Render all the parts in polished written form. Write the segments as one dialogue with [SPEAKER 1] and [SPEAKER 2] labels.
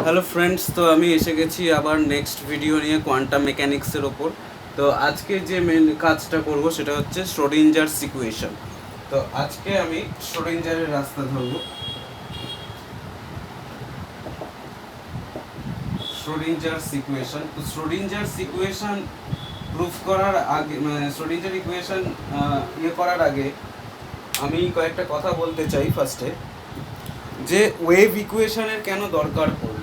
[SPEAKER 1] Hello friends, তো আমি এসে গেছি আবার নেক্সট ভিডিও নিয়ে কোয়ান্টাম মেকানিক্সের ওপর। তো আজকে যে মেন কাজটা করব সেটা হচ্ছে শ্রোডিঞ্জারস ইকুয়েশন। তো আজকে আমি শ্রোডিঞ্জারের রাস্তা ধরব। শ্রোডিঞ্জারস ইকুয়েশন, তো শ্রোডিঞ্জারস ইকুয়েশন প্রুফ করার আগে, মানে শ্রোডিঞ্জার ইকুয়েশন করার আগে আমি কয়েকটা কথা বলতে চাই। ফার্স্টে যে ওয়েভ ইকুয়েশনের কেন দরকার পড়লো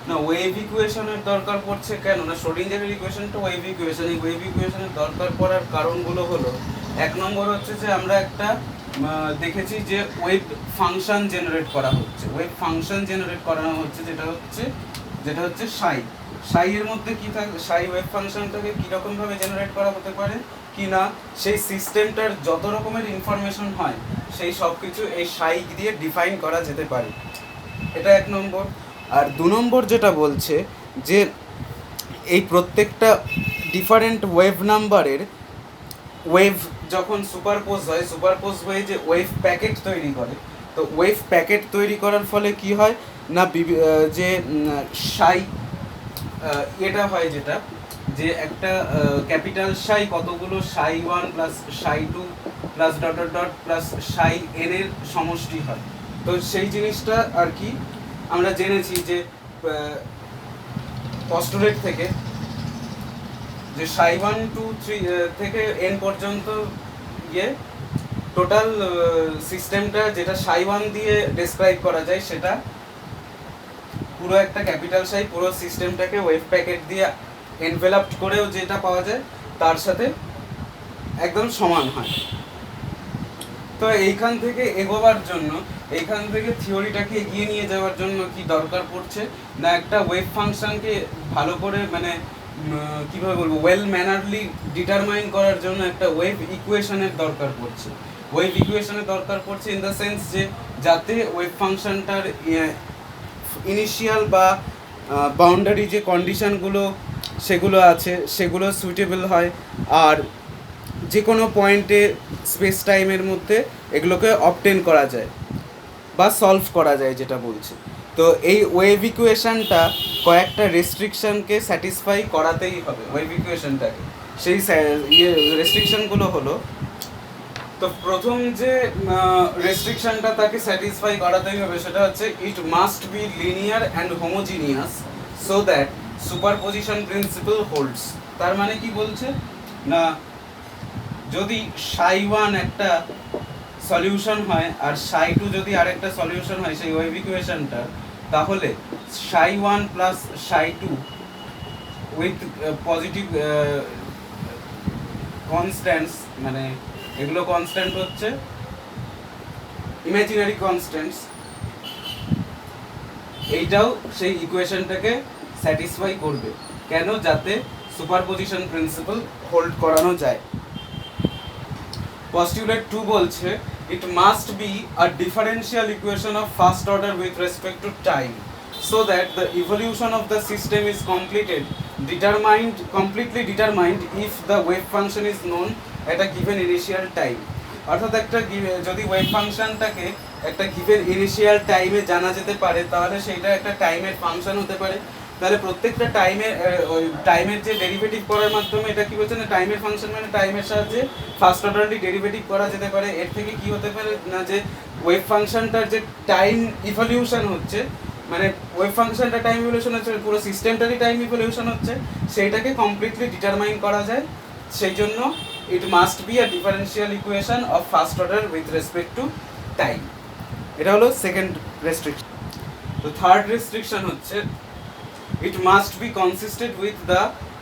[SPEAKER 1] না, ওয়েভ ইকুয়েশনের দরকার পড়ছে কেন না, শ্রোডিঞ্জারের ইকুয়েশনটা ওয়েভ ইকুয়েশন। এই ওয়েভ ইকুয়েশনের দরকার পড়ার কারণগুলো হলো, এক নম্বর হচ্ছে যে আমরা একটা দেখেছি যে ওয়েভ ফাংশন জেনারেট করা হচ্ছে, ওয়েভ ফাংশন জেনারেট করানো হচ্ছে, যেটা হচ্ছে সাই। সাই এর মধ্যে কি থাকে, সাই ওয়েভ ফাংশনটাকে কীরকমভাবে জেনারেট করা হতে পারে কি না, সেই সিস্টেমটার যত রকমের ইনফরমেশন হয় সেই সব কিছু এই সাই দিয়ে ডিফাইন করা যেতে পারে। এটা এক নম্বর। আর দু নম্বর যেটা বলছে যে এই প্রত্যেকটা ডিফারেন্ট ওয়েভ নাম্বারের ওয়েভ যখন সুপারপোজ হয়, সুপারপোজ হয়ে যে ওয়েভ প্যাকেট তৈরি করে, তো ওয়েভ প্যাকেট তৈরি করার ফলে কি হয় না, যে সাই এটা হয়, যেটা যে একটা ক্যাপিটাল সাই কতগুলো psi one plus psi two plus dot dot dot plus psi n এর সমষ্টি হয়। তো সেই জিনিসটা আর কি আমরা জেনেছি যে পস্টুলেট থেকে, যে সাই ওয়ান টু থ্রি থেকে এন পর্যন্ত গিয়ে টোটাল সিস্টেমটা যেটা সাই ওয়ান দিয়ে ডেসক্রাইব করা যায়, সেটা পুরো একটা ক্যাপিটাল সাই পুরো সিস্টেমটাকে ওয়েভ প্যাকেট দিয়ে এনভেলপড করেও যেটা পাওয়া যায় তার সাথে একদম সমান হয়। তো এইখান থেকে এগোবার জন্য, এইখান থেকে থিওরিটাকে এগিয়ে নিয়ে যাওয়ার জন্য কি দরকার পড়ছে না, একটা ওয়েভ ফাংশনকে ভালো করে, মানে কীভাবে বলবো, ওয়েল ম্যানারলি ডিটারমাইন করার জন্য একটা ওয়েভ ইকুয়েশনের দরকার পড়ছে। ওয়েভ ইকুয়েশনের দরকার পড়ছে ইন দ্য সেন্স যে যাতে ওয়েভ ফাংশনটার ইনিশিয়াল বা বাউন্ডারি যে কন্ডিশনগুলো সেগুলো আছে সেগুলো সুইটেবল হয়, আর যে কোনো পয়েন্টে স্পেস টাইমের মধ্যে এগুলোকে অবটেন করা যায় বা সলভ করা যায় যেটা বলছে। তো এই ওয়েভ ইকুয়েশনটা কয়েকটা রেস্ট্রিকশনকে স্যাটিসফাই করাতেই হবে ওয়েভ ইকুয়েশনটাকে। সেই রেস্ট্রিকশনগুলো হলো, তো প্রথম যে রেস্ট্রিকশনটা তাকে স্যাটিসফাই করাতেই হবে সেটা হচ্ছে it must be linear and homogeneous so that superposition principal holds. তার মানে কি বলছে না, যদি সাই ওয়ান একটা সলিউশন হয় আর সাই টু যদি আরেকটা সলিউশন হয় সেই ওয়েভ ইকুয়েশনটা, তাহলে সাই one plus psi two with positive constants, মানে এগুলো কনস্ট্যান্ট হচ্ছে ইমাজিনারি কনস্ট্যান্টস, এইটাও সেই ইকুয়েশনটাকে স্যাটিসফাই করবে। কেন? যাতে সুপারপজিশন প্রিন্সিপাল হোল্ড করানো যায়। Postulate 2 বলছে it must be a differential equation of first order with respect to time so that the evolution of the system is completely determined if the wave function is known at a given initial time. অর্থাৎ একটা যদি wave ফাংশনটাকে একটা given initial টাইমে জানা যেতে পারে তাহলে সেইটা একটা টাইমের ফাংশন হতে পারে। তাহলে প্রত্যেকটা ওই টাইমের যে ডেরিভেটিভ করার মাধ্যমে, এটা কি বলছে না, টাইমের ফাংশন মানে টাইমের সাহায্যে ফার্স্ট অর্ডারলি ডেরিভেটিভ করা যেতে পারে। এর থেকে কি হতে পারে না, যে ওয়েভ ফাংশনটার যে টাইম ইভলিউশন হচ্ছে, মানে ওয়েভ ফাংশনটা টাইম ইভলিউশন হচ্ছে, পুরো সিস্টেমটারই টাইম ইভলিউশন হচ্ছে, সেইটাকে কমপ্লিটলি ডিটারমাইন করা যায়। সেই জন্য it must be a differential equation of first order with respect to time. এটা হলো সেকেন্ড রেস্ট্রিকশন। তো থার্ড রেস্ট্রিকশন হচ্ছে it must be consistent with the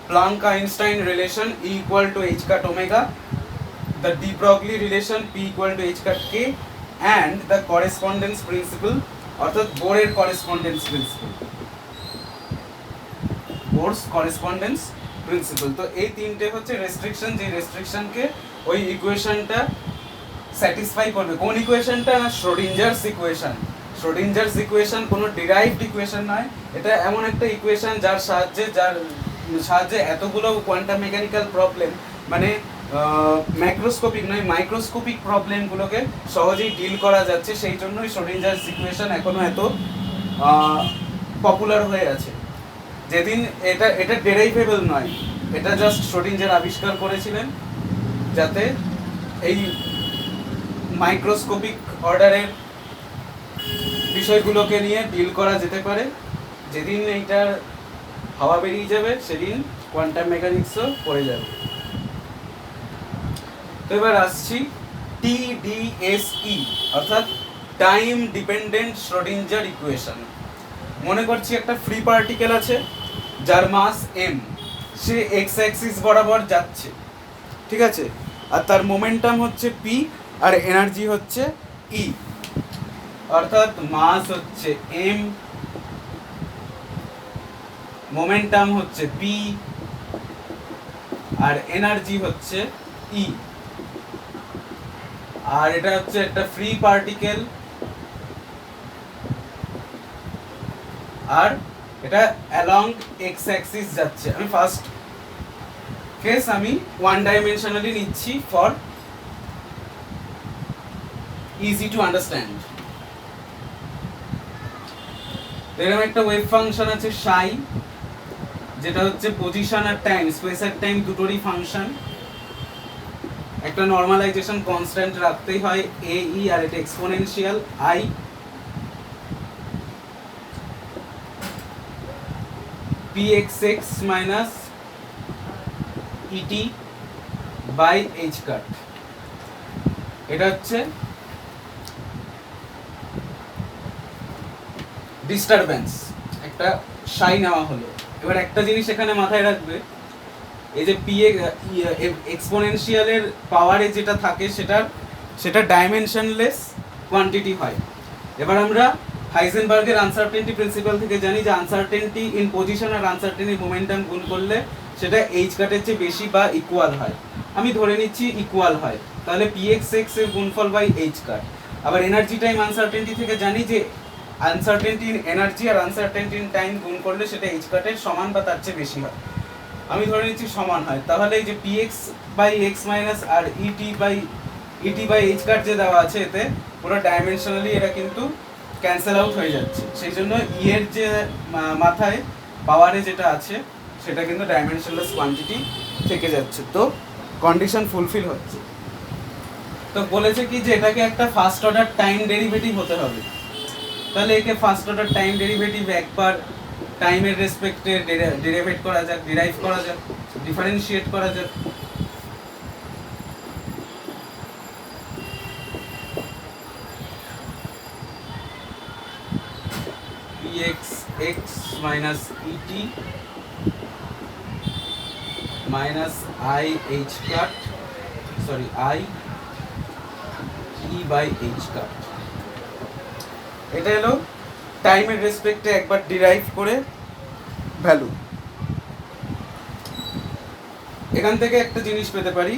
[SPEAKER 1] Planck-Einstein relation E equal to h cut omega, the de Broglie relation P equal to h cut k, and the correspondence principle, অর্থাৎ বোরের correspondence principle, বোরস correspondence principle। তো এই তিনটে হচ্ছে restriction, যে রেস্ট্রিকশনকে ওই ইকুয়েশনটা satisfy করবে। কোন ইকুয়েশনটা না, শ্রোডিঞ্জার্স ইকুয়েশন। শ্রোডিঞ্জার্স ইকুয়েশন কোনো ডিরাইভড ইকুয়েশন নয়, এটা এমন একটা ইকুয়েশন যার সাহায্যে এতগুলো কোয়ান্টাম মেকানিক্যাল প্রবলেম, মানে ম্যাক্রোস্কোপিক নয় মাইক্রোস্কোপিক প্রবলেমগুলোকে সহজেই ডিল করা যাচ্ছে। সেই জন্যই শ্রোডিঞ্জার্স ইকুয়েশন এখনো এত পপুলার হয়ে আছে। যেদিন এটা এটা ডেরাইভেবল নয়, এটা জাস্ট শ্রোডিঞ্জার আবিষ্কার করেছিলেন যাতে এই মাইক্রোস্কোপিক অর্ডারের বিষয়গুলোকে নিয়ে ডিল করা যেতে পারে। যেদিন এইটার হাওয়া বেরিয়ে যাবে সেদিন কোয়ান্টাম মেকানিক্সও পড়ে যাবে। তো এবার আসছি TDSE অর্থাৎ টাইম ডিপেন্ডেন্ট শ্রোডিঞ্জার ইকুয়েশন। মনে করছি একটা ফ্রি পার্টিকেল আছে যার মাস m, সে এক্স অ্যাক্সিস বরাবর যাচ্ছে, ঠিক আছে, আর তার মোমেন্টাম হচ্ছে p আর এনার্জি হচ্ছে E, অর্থাৎ মাস হচ্ছে m, মোমেন্টাম হচ্ছে p আর এনার্জি হচ্ছে E। আর এটা হচ্ছে একটা ফ্রি পার্টিকেল, আর এটা অ্যালং এক্স অ্যাক্সিস যাচ্ছে। আমি ফার্স্ট কেস আমি ওয়ান ডাইমেনশনালি নিচ্ছি ফর ইজি টু আন্ডারস্ট্যান্ড। এরকম একটা ওয়েভ ফাংশন আছে সাই, যেটা হচ্ছে পজিশন আর টাইম, স্পেস আর টাইম দুটোরই ফাংশন। একটা নর্মালাইজেশন কনস্ট্যান্ট রাখতেই হয় এ ই, আর এটা exponential I. pxx minus et by h cut, এটা হচ্ছে ডিস্টারবেন্স, একটা সাই নেওয়া হলো। এবার একটা জিনিস এখানে মাথায় রাখবে, এই যে পি এক্সপোনেনশিয়ালের পাওয়ারে যেটা থাকে সেটা ডাইমেনশনলেস কোয়ান্টিটি হয়। এবার আমরা হাইজেনবার্গের আনসার্টেনটি প্রিন্সিপাল থেকে জানি যে আনসার্টেনটি ইন পজিশন আর আনসার্টেনটি মোমেন্টাম গুণ করলে সেটা এইচ কাটের চেয়ে বেশি বা ইকুয়াল হয়। আমি ধরে নিচ্ছি ইকুয়াল হয়, তাহলে pxx এর গুণফল বাই এইচ কাট। আবার এনার্জি টাইম আনসার্টেনটি থেকে জানি যে আনসার্টেনটি ইন এনার্জি আর আনসার্টেনটি ইন টাইম গুণ করলে সেটা এইচ কাটের সমান বা তার চেয়ে বেশি হয়। আমি ধরে নিচ্ছি সমান হয়, তাহলে এই যে px বাই এক্স মাইনাস আর ইটি বাই এইচ কাট যে দেওয়া আছে, এতে পুরো ডাইমেনশনালি এটা কিন্তু ক্যান্সেল আউট হয়ে যাচ্ছে। সেই জন্য ই এর যে মাথায় পাওয়ারে যেটা আছে সেটা কিন্তু ডাইমেনশনলেস কোয়ান্টিটি থেকে যাচ্ছে। তো কন্ডিশন ফুলফিল হচ্ছে। তো বলেছে কি যে এটাকে একটা ফার্স্ট অর্ডার টাইম ডেরিভেটিভ হতে হবে। তাহলে একে ফার্স্ট অর্ডার টাইম ডেরিভেটিভ একবার টাইমের রেসপেক্টে ডেরিভেট করা যাক, ডিরাইভ করা যাক, ডিফারেন্সিয়েট করা যাক। pxx minus et minus I h cut, sorry I e by h cut, এটা হলো টাইমের রেসপেক্টে একবার ডিরাইভ করে ভ্যালু। এখান থেকে একটা জিনিস পেতে পারি,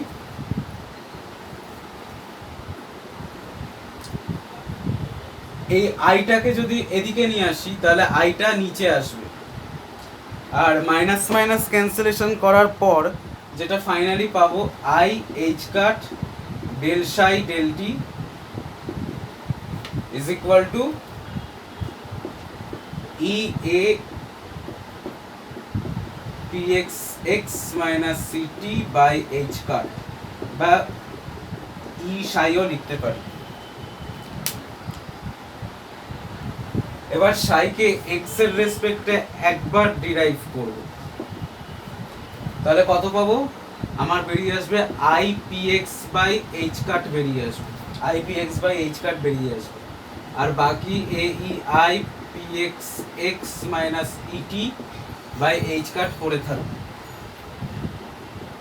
[SPEAKER 1] এই আইটাকে যদি এদিকে নিয়ে আসি তাহলে আইটা নিচে আসবে, আর মাইনাস মাইনাস ক্যান্সেলেশন করার পর যেটা ফাইনালি পাবো i H cut del psi del t is equal to e a px x minus ct by h cut, বা ই সাইও লিখতে পারি। এবার সাইকে এক্স এর রেসপেক্টে একবার ডিরাইভ করব, তাহলে কত পাবো? আমার বেরিয়ে আসবে I P X by H cut বেরিয়ে আসবে, I P X by H cut বেরিয়ে আসবে, আর বাকি A E I P X X minus E T by H cut পড়ে থাকবে।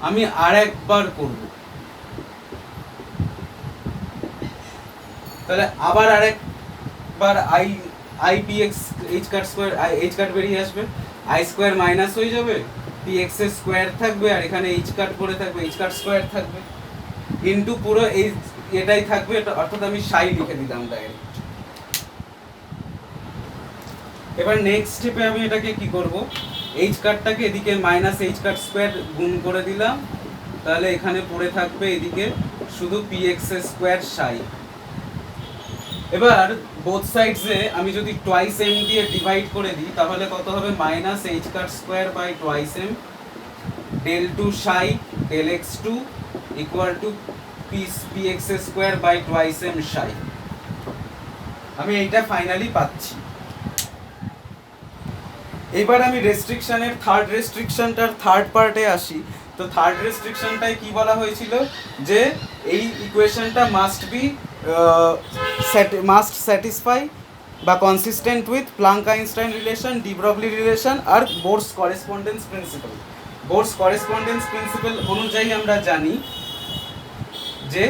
[SPEAKER 1] আমি আর একবার করব, তাহলে আবার আরেকবার I P X H cut square H cut বেরিয়ে আসবে, আই স্কোয়ার মাইনাস হয়ে যাবে, পি এক্স এর স্কোয়ার থাকবে, আর এখানে এইচ কাট পড়ে থাকবে, এইচ কাট স্কোয়ার থাকবে, ইনটু পুরো এই এটাই থাকবে, অর্থাৎ আমি সাই লিখে দিলাম ডাইরেক্ট। এবার নেক্সট স্টেপে আমি এটাকে কি করব, এইচ কাটটাকে এদিকে মাইনাস এইচ কাট স্কোয়ার গুণ করে দিলাম, তাহলে এখানে পড়ে থাকবে এদিকে শুধু পি এক্স এর স্কোয়ার সাই। এবার বোথ সাইডসে আমি যদি টোয়াইস এম দিয়ে ডিভাইড করে দিই তাহলে কত হবে minus H cut square by twice M del two psi del X two equal to P X square by twice M psi. আমি এইটা ফাইনালি পাচ্ছি। এবার আমি রেস্ট্রিকশনের থার্ড রেস্ট্রিকশনটার থার্ড পার্টে আসি। তো থার্ড রেস্ট্রিকশনটায় কি বলা হয়েছিল যে এই ইকুয়েশনটা মাস্ট স্যাটিসফাই বা consistent with Planck Einstein relation, de Broglie relation আর Bohr's correspondence principle. Bohr's correspondence principle অনুযায়ী আমরা জানি যে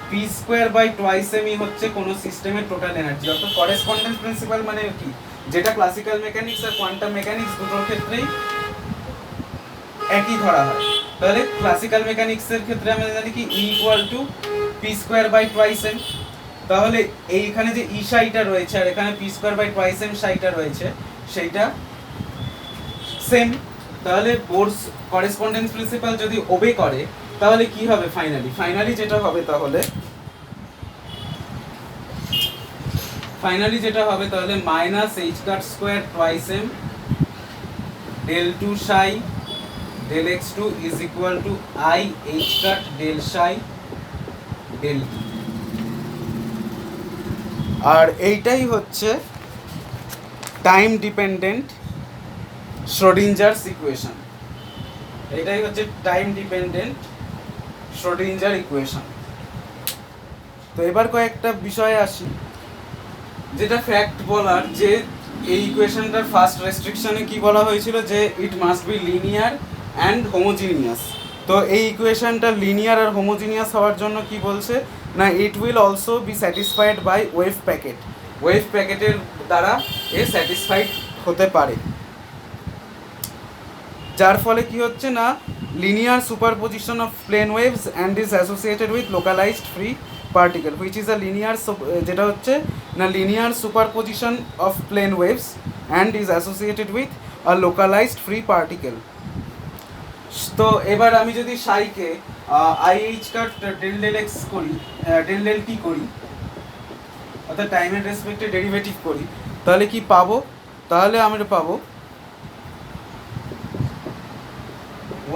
[SPEAKER 1] পি স্কোয়ার বাই টোয়াইস এমই হচ্ছে কোনো সিস্টেমের টোটাল এনার্জি। অর্থাৎ করেসপন্ডেন্স প্রিন্সিপাল মানে কি, যেটা ক্লাসিক্যাল মেকানিক্স আর কোয়ান্টাম মেকানিক্স দুটোর ক্ষেত্রেই একই ধরা হয়। তাহলে ক্লাসিক্যাল মেকানিক্সের ক্ষেত্রে আমরা জানি কি E equal to P square by twice M. তাহলে এইখানে যে ই সাইটা রয়েছে আর এখানে P square by twice M সাইটা রয়েছে সেইটা সেম। তাহলে বোরস করেসপন্ডেন্স প্রিন্সিপাল যদি ওবে করে তাহলে কি হবে ফাইনালি যেটা হবে তাহলে minus H cut square twice M del two psi del X two is equal to I H cut del psi del T. আর এইটাই হচ্ছে টাইম ডিপেন্ডেন্ট শ্রোডিঞ্জারস ইকুয়েশন। এটাই হচ্ছে টাইম ডিপেন্ডেন্ট শ্রোডিঞ্জার ইকুয়েশন। তো এবার কয়েকটা বিষয়ে আসি, যেটা ফ্যাক্ট বলার যে এই ইকুয়েশনটার ফার্স্ট রেস্ট্রিকশনে কি বলা হয়েছিল যে it must be linear and homogeneous. তো এই ইকুয়েশনটা লিনিয়ার আর হোমোজিনিয়াস হওয়ার জন্য কি বলছে না, it will also be satisfied by wave packet. Wave প্যাকেটের দ্বারা এ স্যাটিসফাইড হতে পারে, যার ফলে কি হচ্ছে না linear superposition of plane waves and is associated with localised free particle which is a linear, যেটা হচ্ছে না linear superposition of plane waves and is associated with a localised free particle. তো এবার আমি যদি সাইকে I H cut del del X করি, del del T করি, অর্থাৎ টাইমের রেসপেক্টে ডেরিভেটিভ করি, তাহলে কি পাবো? তাহলে আমরা পাবো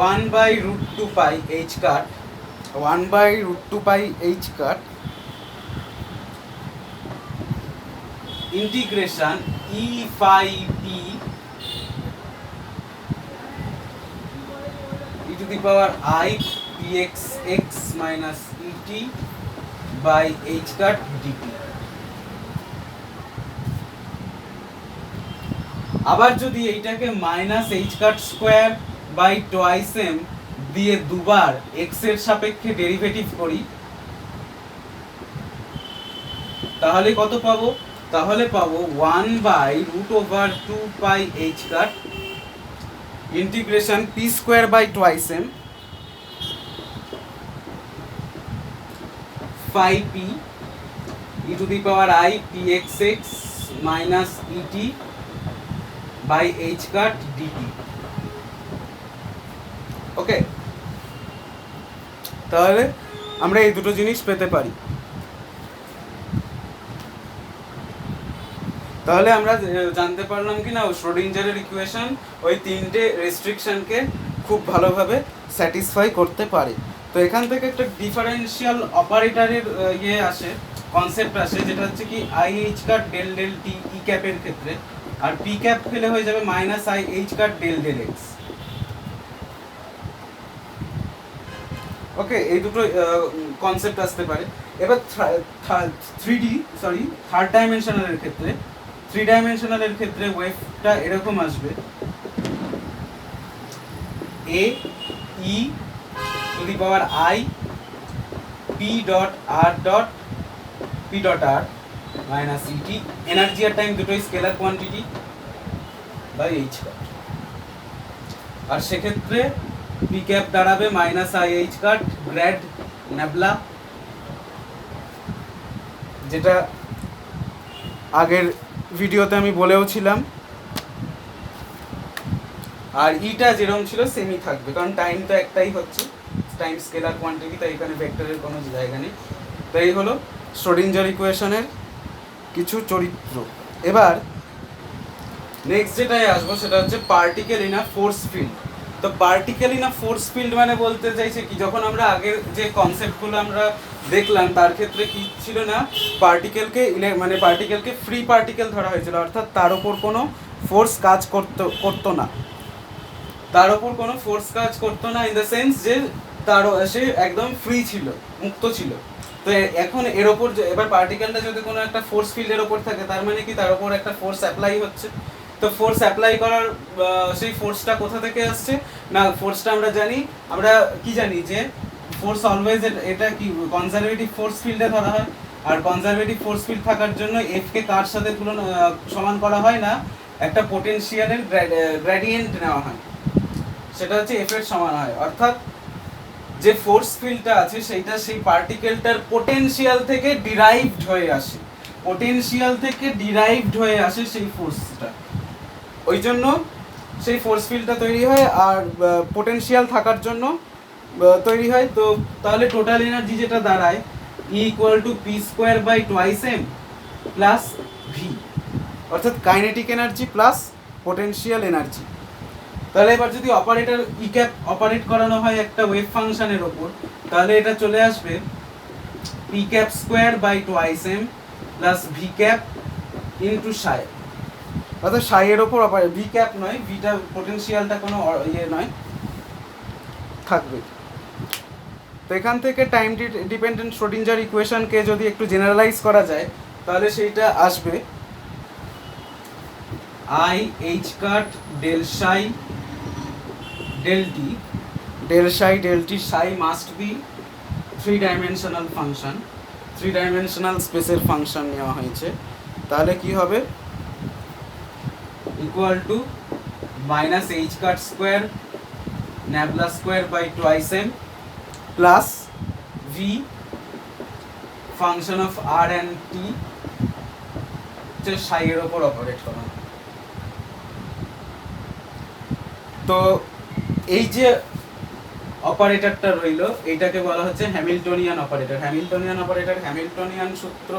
[SPEAKER 1] 1/√2 পাই h cut 1/√2 pi h cut integration e phi p e to the power I px x minus et by h cut dt। আবার যদি এইটাকে minus H cut square by twice m দিয়ে দুবার এক্স এর সাপেক্ষে ডেরিভেটিভ করি তাহলে কত পাবো? তাহলে পাবো 1/√2 pi H cut integration P square by twice M phi p e to the power I px x minus et by h cut dt। ওকে, তাহলে আমরা এই দুটো জিনিস পেতে পারি। তাহলে আমরা জানতে পারলাম কি না শ্রোডিঞ্জারের ইকুয়েশন ওই তিনটে রেস্ট্রিকশনকে খুব ভালোভাবে স্যাটিসফাই করতে পারে। তো এখান থেকে একটা ডিফারেন্সিয়াল অপারেটরের কনসেপ্ট আসে, যেটা হচ্ছে কি I H cut del del T E ক্যাপের ক্ষেত্রে, আর পি ক্যাপ ফেলে হয়ে যাবে minus I H cut del del X. Okay, এই দুটো কনসেপ্ট আসতে পারে। এবার থার্ড ডাইমেনশনালের ক্ষেত্রে, থ্রি ডাইমেনশনালের ক্ষেত্রে ওয়েভটা এরকম আসবে এ e to the power i p dot r dot p dot r minus E t, energy আর টাইম দুটোই scalar quantity by H cut. আর সেক্ষেত্রে পি ক্যাপ দাঁড়াবে minus I H cut grad nabla, যেটা আগের ভিডিওতে আমি বলেও ছিলাম। আর ইটা যেরকম ছিল সেমই থাকবে, কারণ টাইম তো একটাই হচ্ছে, টাইম স্কেলার কোয়ান্টিটি, তাই এখানে ভেক্টরের কোনো জায়গা নেই। তো এই হলো শ্রোডিঞ্জার ইকুয়েশনের কিছু চরিত্র। এবার নেক্সট যেটাই আসবো সেটা হচ্ছে particle in a force field. তো particle in a force field মানে বলতে চাইছে কি, যখন আমরা আগের যে কনসেপ্টগুলো আমরা দেখলাম তার ক্ষেত্রে কি ছিল না, পার্টিকেলকে মানে পার্টিকেলকে ফ্রি পার্টিকেল ধরা হয়েছিল, অর্থাৎ তার ওপর কোনো ফোর্স কাজ করতো না, তার ওপর কোনো ফোর্স কাজ করতো না ইন দ্য সেন্স যে সে একদম ফ্রি ছিল, মুক্ত ছিল। তো এখন এর ওপর এবার পার্টিকেলটা যদি কোনো একটা ফোর্স ফিল্ডের ওপর থাকে, তার মানে কি তার ওপর একটা ফোর্স অ্যাপ্লাই হচ্ছে। তো ফোর্স অ্যাপ্লাই করার সেই ফোর্সটা কোথা থেকে আসছে না, ফোর্সটা আমরা জানি যে ফোর্স অলওয়েজ, এটা কি কনজারভেটিভ ফোর্স ফিল্ডে ধরা হয়। আর কনজারভেটিভ ফোর্স ফিল্ড থাকার জন্য এফ কে কার সাথে সমান করা হয় না, একটা পোটেনশিয়ালের গ্রেডিয়েন্ট নেওয়া হয়, সেটা হচ্ছে এফ এর সমান হয়। অর্থাৎ যে ফোর্স ফিল্ডটা আছে সেইটা সেই পার্টিকেলটার পোটেনশিয়াল থেকে ডিরাইভড হয়ে আসে, সেই ফোর্সটা, ওই জন্য সেই ফোর্স ফিল্ডটা তৈরি হয়। আর পোটেনশিয়াল থাকার জন্য তৈরি হয়। তো তাহলে টোটাল এনার্জি যেটা দাঁড়ায় E=p²/2m প্লাস ভি, অর্থাৎ kinetic energy plus potential energy. তাহলে এবার যদি অপারেটর ই ক্যাপ অপারেট করানো হয় একটা ওয়েভ ফাংশনের ওপর, তাহলে এটা চলে আসবে p²/2m plus V cap into সাই, অর্থাৎ সাই এর ওপর ভি ক্যাপ নয়, ভিটা পোটেনশিয়ালটা কোনো ইয়ে নয়, থাকবে। তো এখান থেকে টাইম ডিপেন্ডেন্ট শ্রোডিঞ্জার ইকুয়েশনকে যদি একটু জেনারেলাইজ করা যায়, তাহলে সেইটা আসবে I h cut del psi del t, del psi del t, psi must be three dimensional function, three dimensional স্পেসের ফাংশন নেওয়া হয়েছে। তাহলে কি হবে, equal to minus H cut square nabla square by 2m plus V function of r and t, হচ্ছে psi এর ওপর operate করা। তো এই যে অপারেটরটা রইল, এইটাকে বলা হচ্ছে হ্যামিল্টনিয়ান অপারেটর। হ্যামিল্টনিয়ান সূত্র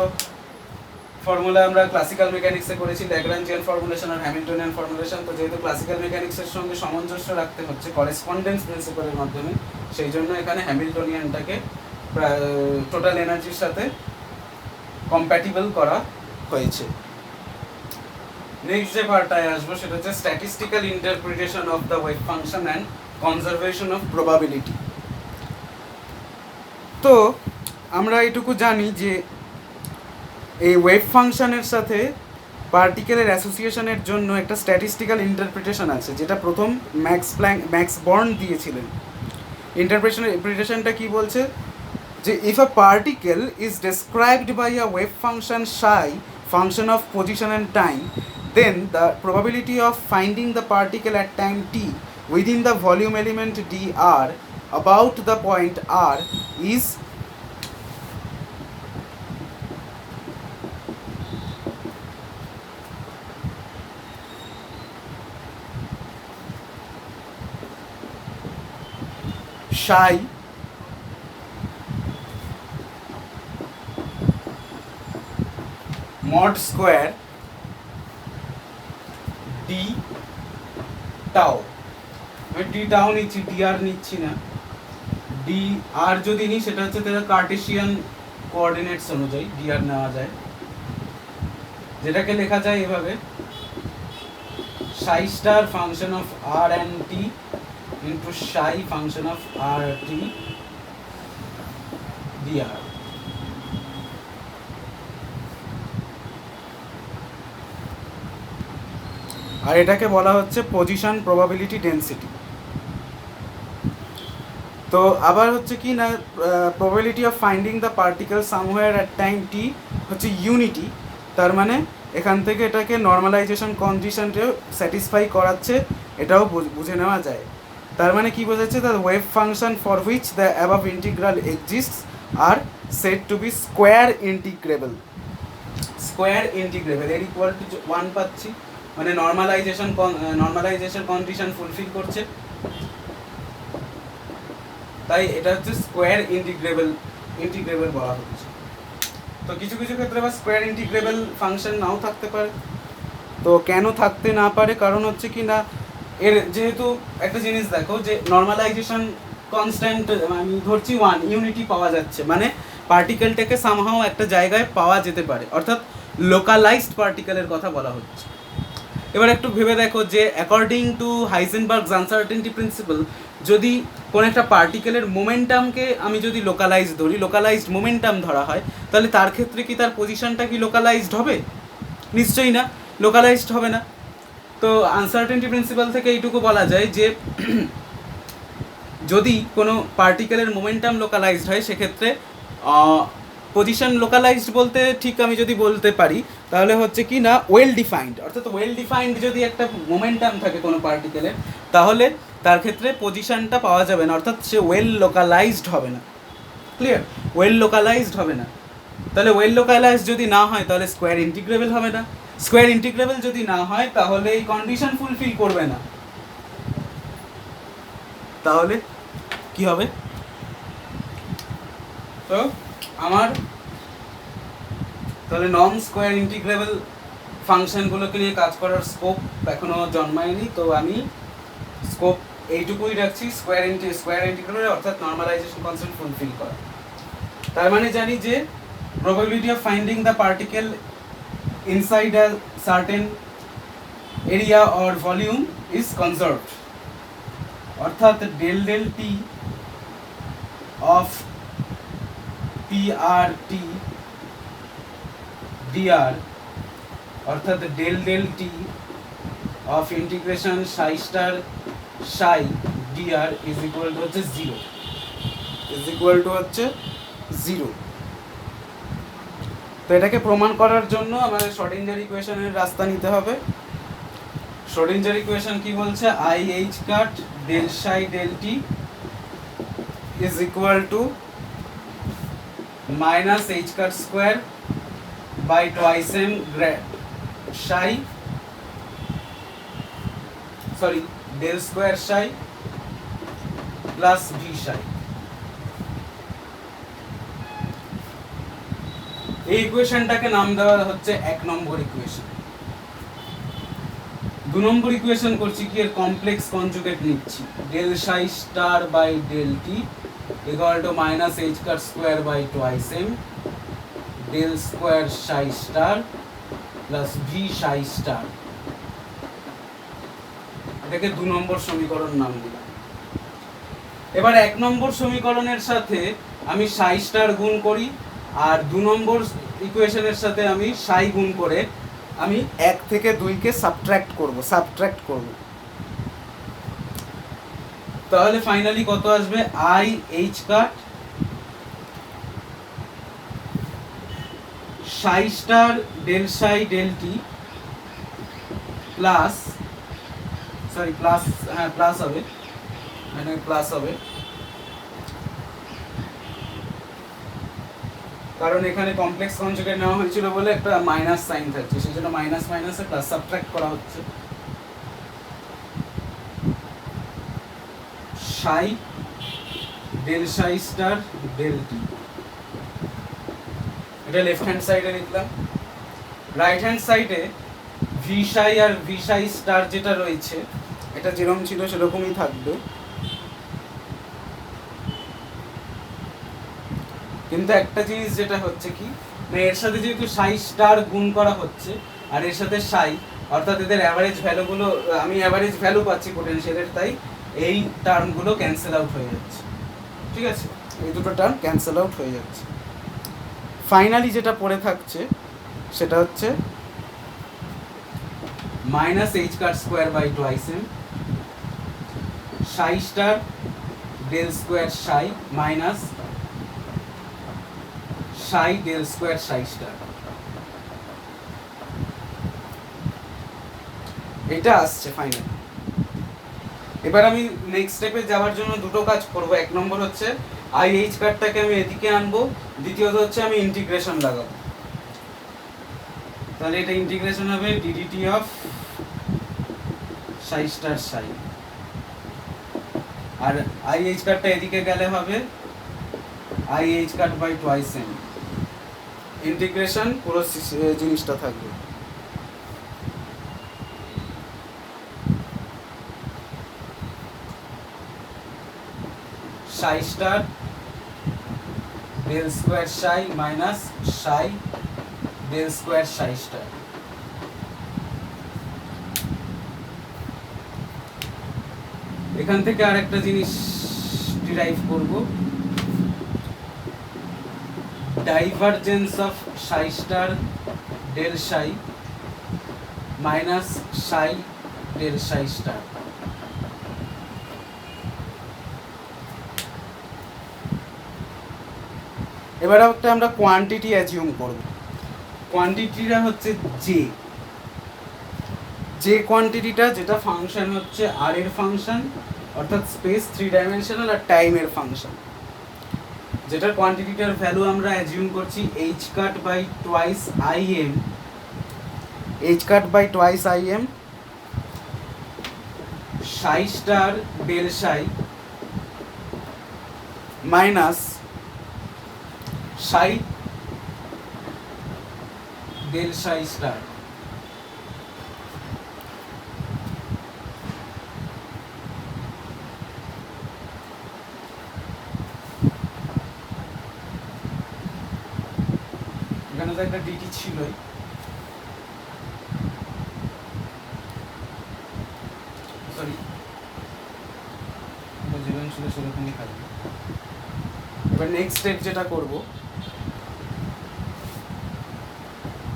[SPEAKER 1] ফর্মুলা আমরা ক্লাসিক্যাল মেকানিক্সে করেছি, ল্যাগ্রাঞ্জিয়ান ফর্মুলেশন আর হ্যামিল্টনিয়ান ফর্মুলেশন। তো যেহেতু ক্লাসিক্যাল মেকানিক্সের সঙ্গে সামঞ্জস্য রাখতে হচ্ছে করেসপন্ডেন্স প্রিন্সিপালের মাধ্যমে, সেই জন্য এখানে হ্যামিল্টনিয়ানটাকে টোটাল এনার্জির সাথে কম্প্যাটিবল করা হয়েছে। নেক্সট যে পার্টটায় আসবো সেটা হচ্ছে statistical interpretation of the wave function and conservation of probability. তো আমরা এটুকু জানি যে এই ওয়েভ ফাংশনের সাথে পার্টিকেলের অ্যাসোসিয়েশনের জন্য একটা স্ট্যাটিস্টিক্যাল ইন্টারপ্রিটেশন আছে, যেটা প্রথম ম্যাক্স বর্ন দিয়েছিলেন। ইন্টারপ্রিটেশনটা কি বলছে, যে if a particle is described by a wave function psi, function of position and time, then the probability of finding the particle at time t within the volume element dr about the point r is psi mod square d tau। আমি d tau নিচ্ছি, dr নিচ্ছি না। dr যদি নিই সেটা হচ্ছে তাহলে Kardashian coordinates অনুযায়ী dr নেওয়া যায়, যেটাকে লেখা যায় এভাবে psi star function of r and t into psi function of r t dr। আর এটাকে বলা হচ্ছে পজিশন প্রবাবিলিটি ডেনসিটি। তো আবার হচ্ছে কি না, probability of finding the particle somewhere at time t হচ্ছে ইউনিটি, তার মানে এখান থেকে এটাকে নর্মালাইজেশন কন্ডিশনটাও স্যাটিসফাই করাচ্ছে, এটাও বুঝে নেওয়া যায়। তার মানে কি বোঝাচ্ছে, the wave function for which the above integral exists are said to be square integrable. এর ইকুয়াল টু 1 পাচ্ছি, মানে নর্মালাইজেশন কন্ডিশন ফুলফিল করছে, তাই এটা হচ্ছে স্কোয়ার ইন্টিগ্রেবল বলা হচ্ছে। তো কিছু কিছু ক্ষেত্রে আবার স্কোয়ার ইন্টিগ্রেবল ফাংশন নাও থাকতে পারে। তো কেন থাকতে না পারে, কারণ হচ্ছে কি না, এর যেহেতু একটা জিনিস দেখো যে নর্মালাইজেশন কনস্ট্যান্ট, আমি ধরছি 1 ইউনিটি পাওয়া যাচ্ছে, মানে পার্টিকেলটাকে সামহাও একটা জায়গায় পাওয়া যেতে পারে, অর্থাৎ লোকালাইজড পার্টিকেলের কথা বলা হচ্ছে। এবার একটু ভেবে দেখো যে অ্যাকর্ডিং টু হাইজেনবার্গস আনসার্টেনটি প্রিন্সিপাল, যদি কোনো একটা পার্টিকেলের মোমেন্টামকে আমি যদি লোকালাইজড মোমেন্টাম ধরা হয়, তাহলে তার ক্ষেত্রে কি তার পজিশনটা কি লোকালাইজড হবে? নিশ্চয়ই না, লোকালাইজড হবে না। তো আনসার্টেনটি প্রিন্সিপাল থেকে এইটুকু বলা যায় যে যদি কোনো পার্টিকেলের মোমেন্টাম লোকালাইজড হয়, সেক্ষেত্রে পজিশন লোকালাইজড বলতে ঠিক আমি যদি বলতে পারি তাহলে হচ্ছে কি না ওয়েল ডিফাইন্ড, অর্থাৎ ওয়েল ডিফাইন্ড যদি একটা মোমেন্টাম থাকে কোনো পার্টিকেলের, তাহলে তার ক্ষেত্রে পজিশনটা পাওয়া যাবে না, অর্থাৎ সে ওয়েল লোকালাইজড হবে না। ক্লিয়ার? ওয়েল লোকালাইজড হবে না। তাহলে ওয়েল লোকালাইজড যদি না হয় তাহলে স্কোয়ার ইন্টিগ্রেবল হবে না। স্কোয়ার ইন্টিগ্রেবল যদি না হয় তাহলে এই কন্ডিশন ফুলফিল করবে না। তাহলে কি হবে? তো আমার তাহলে নন স্কোয়ার ইন্টিগ্রেবল ফাংশনগুলোকে নিয়ে কাজ করার স্কোপ এখনও জন্মায়নি। তো আমি স্কোপ এইটুকুই রাখছি, স্কোয়ার ইন্টিগ্রেবল অর্থাৎ নর্মালাইজেশন কনসেপ্ট ফুলফিল করা। তার মানে জানি যে probability of finding the particle inside a certain area or volume is conserved, অর্থাৎ del del t of PRT dr, অর্থাৎ del del t of integration psi star psi dr is equal to হচ্ছে 0, is equal to হচ্ছে 0। তো এটাকে প্রমাণ করার জন্য আমাদের শ্রোডিঞ্জার ইকুয়েশনের রাস্তা নিতে হবে। শ্রোডিঞ্জার ইকুয়েশন কি বলছে? I H cut del psi del t is equal to minus H cut square by twice M psi, sorry del square psi plus V psi. এই ইকুয়েশনটাকে নাম দেওয়া হচ্ছে 1 নম্বর ইকুয়েশন। 2 নম্বর ইকুয়েশন করছি কি, এর কমপ্লেক্স কনজুগেট নিচ্ছি, del psi star by del t equal to minus H cut square by twice M del square psi star plus V psi star. এটাকে 2 নম্বর সমীকরণ নাম দিলাম। এবার 1 নম্বর সমীকরণের সাথে আমি সাই স্টার গুণ করি, আর 2 নম্বর ইকুয়েশনের সাথে আমি সাই গুণ করে আমি 1 থেকে 2কে সাবট্রাক্ট করব। তাহলে ফাইনালি কত আসবে? I H cut psi star del psi del t plus, sorry plus, হ্যাঁ প্লাস হবে, মানে প্লাস হবে, কারণ এখানে কমপ্লেক্স কনজুগেট নেওয়া হয়েছিল বলে একটা মাইনাস সাইন থাকছে, সেই জন্য মাইনাস মাইনাসে প্লাস সাবট্রাক্ট করা হচ্ছে। সাই ডেল সাই স্টার ডেল টি, এটা লেফট হ্যান্ড সাইডে লিখলাম। রাইট হ্যান্ড সাইডে ভি সাই আর ভি সাই স্টার যেটা রয়েছে, এটা যেরকম ছিল সেরকমই থাকবে, কিন্তু একটা জিনিস যেটা হচ্ছে কি, এর সাথে যেহেতু সাই স্টার গুণ করা হচ্ছে আর এর সাথে সাই, অর্থাৎ এদের অ্যাভারেজ ভ্যালুগুলো, আমি অ্যাভারেজ ভ্যালু পাচ্ছি পোটেনশিয়ালের, তাই এই টার্মগুলো ক্যান্সেল আউট হয়ে যাচ্ছে। ঠিক আছে, এই দুটো টার্ম ক্যান্সেল আউট হয়ে যাচ্ছে। ফাইনালি যেটা পড়ে থাকছে সেটা হচ্ছে minus H cut square by twice M psi star del square psi minus psi del square psi star. এটা আসছে ফাইনাল। এবার আমি নেক্সট স্টেপে যাওয়ার জন্য দুটো কাজ করব। 1 নম্বর হচ্ছে আই এইচ কাটটাকে আমি এদিকে আনবো, দ্বিতীয়ত হচ্ছে আমি ইন্টিগ্রেশন লাগাবো। তাহলে এটা ইন্টিগ্রেশন হবে DDT of psi star Sai, R I H কাটটা এদিকে গেলে হবে i H cut by twice m integration পুরো জিনিসটা থাকবে। Psi star del square psi minus psi del square psi star. এখান থেকে আরেকটা জিনিস ডিরাইভ করব, divergence of psi star del psi minus psi del psi star. এবার একটা আমরা কোয়ান্টিটি অ্যাজিউম করব। কোয়ান্টিটিটা হচ্ছে যে কোয়ান্টিটিটা যেটা ফাংশন হচ্ছে আর এর ফাংশন, অর্থাৎ স্পেস 3 ডাইমেনশনাল আর টাইমের ফাংশন, যেটার কোয়ান্টিটিটার ভ্যালু আমরা অ্যাজিউম করছি h cut by twice im, h cut by twice im psi star del psi minus psi del psi star. এখানে তো একটা ডিটি ছিলই, সরি যেরকম ছিল সেরকমই থাকবে। এবার নেক্সট স্টেপ যেটা করব,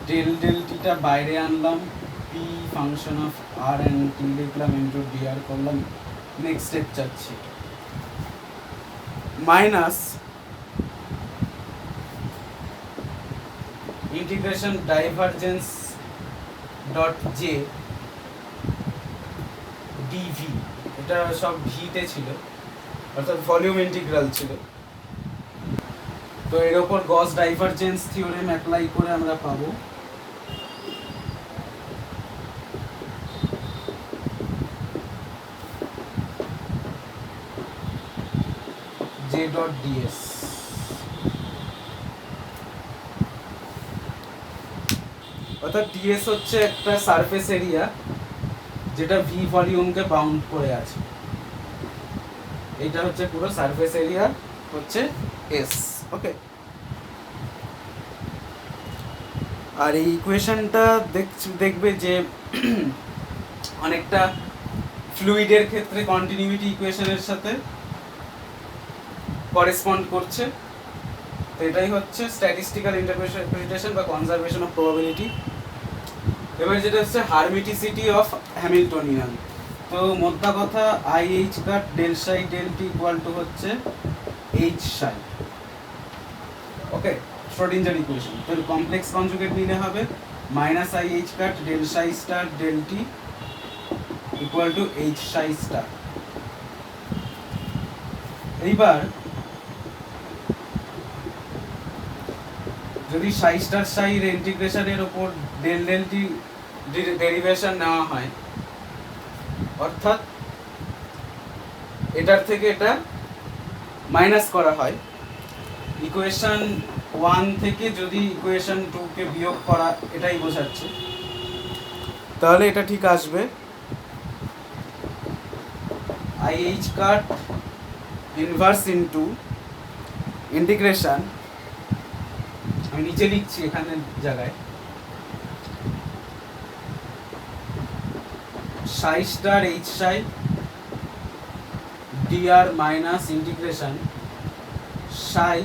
[SPEAKER 1] ডেল ডেল টিটা বাইরে আনলাম, p function of r and t লিখলাম, ইনটু ডিআর করলাম। নেক্সট স্টেপ যাচ্ছি minus integration divergence dot J d v, এটা সব ভিতে ছিল, অর্থাৎ ভলিউম ইন্টিগ্রাল ছিল। তো এর উপর গস ডাইভারজেন্স থিওরেম অ্যাপ্লাই করে আমরা পাবো জে ডট ডিএস। অর্থাৎ ডিএস হচ্ছে একটা সারফেস এরিয়া যেটা ভি ভলিউমকে বাউন্ড করে আছে। এইটা হচ্ছে পুরো সারফেস এরিয়া হচ্ছে এস। ওকে, আর এই ইকুয়েশনটা দেখবে যে অনেকটা ফ্লুইডের ক্ষেত্রে কন্টিনিউইটি ইকুয়েশনের সাথে করেসপন্ড করছে। তো এটাই হচ্ছে স্ট্যাটিস্টিক্যাল ইন্টারপ্রিটেশন বা কনজারভেশন অফ প্রবাবিলিটি। এবার যেটা হচ্ছে হারমিটিসিটি অফ হ্যামিল্টনিয়ান। তো মোদ্দা কথা i H cut del psi del t equal to হচ্ছে h psi. Okay, Schrodinger equation. তো কমপ্লেক্স কনজুগেট নিলে হবে minus I H cut del psi star del t equal to h psi star. এইবার যদি সাই star সাইর ইন্টিগ্রেশনের উপর del del টি derivation নেওয়া হয়, অর্থাৎ এটার থেকে এটা মাইনাস করা হয়, ইকুয়েশন 1 থেকে যদি ইকুয়েশন 2 কে বিয়োগ করা, এটাই বোঝাচ্ছে, তাহলে এটা ঠিক আসবে I H cut inverse into integration, আমি নিচে লিখছি এখানে জায়গায়, সাই star h psi DR minus integration সাই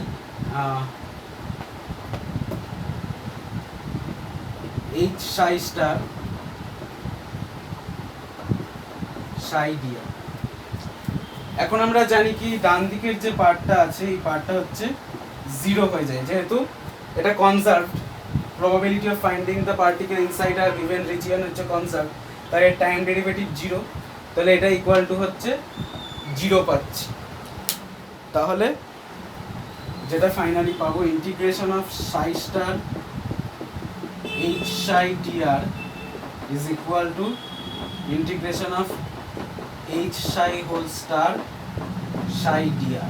[SPEAKER 1] এইচ সাই স্টার সাই ডিআর। এখন আমরা জানি কি ডান দিকের যে পার্টটা আছে এই পার্টটা হচ্ছে 0 হয়ে যায়, যেহেতু এটা conserved, probability of finding the particle inside a given region হচ্ছে কনজার্ভড, তাই এর টাইম ডেরিভেটিভ 0, তাহলে এটা ইকুয়াল টু হচ্ছে 0 পাচ্ছি। তাহলে যেটা ফাইনালি পাবো integration of psi star h psi d r is equal to integration of h psi whole star psi dr।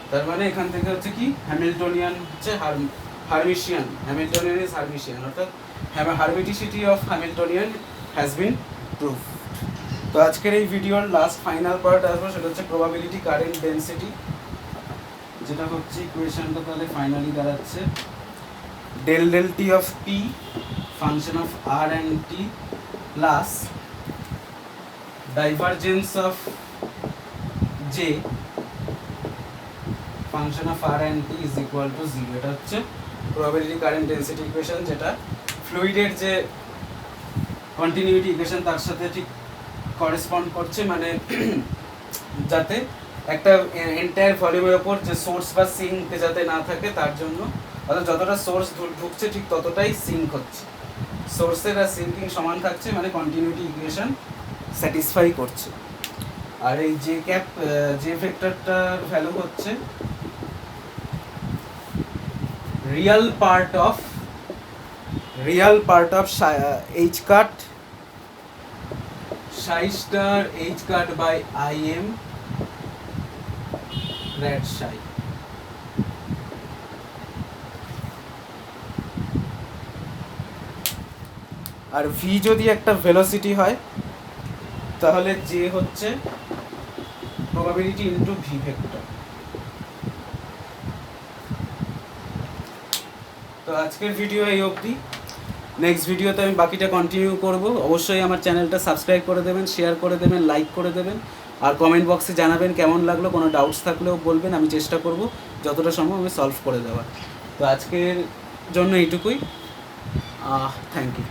[SPEAKER 1] তার মানে এখান থেকে হচ্ছে কি হ্যামিল্টনিয়ান হচ্ছে হার্মিশিয়ান, হ্যামিল্টনিয়ান ইজ হার্মিশিয়ান, অর্থাৎ hermiticity of Hamiltonian has been prove. তো আজকের এই ভিডিওর লাস্ট ফাইনাল পার্ট আসবো, সেটা হচ্ছে প্রবাবিলিটি কারেন্ট ডেন্সিটি, যেটা হচ্ছে ইকুয়েশনটা তাহলে ফাইনালি দাঁড়াচ্ছে del del t of p function of r and t plus divergence of j function of r and t is equal to 0। এটা হচ্ছে প্রবাবিলিটি কারেন্ট ডেন্সিটি ইকুয়েশন, যেটা ফ্লুইডের যে কন্টিনিউটি ইকুয়েশন তার সাথে ঠিক করেসপন্ড করছে, মানে যাতে একটা এন্টায়ার ভলিউমের ওপর যে সোর্স বা সিঙ্ক যাতে না থাকে তার জন্য, অর্থাৎ যতটা সোর্স ঢুকছে ঠিক ততটাই সিঙ্ক হচ্ছে, সোর্সের আর সিঙ্কিং সমান থাকছে, মানে কন্টিনিউটি ইকুয়েশন স্যাটিসফাই করছে। আর এই জে ক্যাপ জে ভেক্টরটার ভ্যালু হচ্ছে real part of h cut psi star h cut by im grad psi। আর v যদি একটা ভেলোসিটি হয় তাহলে j হচ্ছে প্রবাবিলিটি ইনটু v ভেক্টর। তো আজকের ভিডিও এই অবধি, নেক্সট ভিডিওতে আমি বাকিটা কন্টিনিউ করব। অবশ্যই আমার চ্যানেলটা সাবস্ক্রাইব করে দেবেন, শেয়ার করে দেবেন, লাইক করে দেবেন, আর কমেন্ট বক্সে জানাবেন কেমন লাগলো। কোনো ডাউটস থাকলেও বলবেন, আমি চেষ্টা করব যতটা সম্ভব আমি সলভ করে দেওয়ার। তো আজকের জন্য এইটুকুই, থ্যাংক ইউ।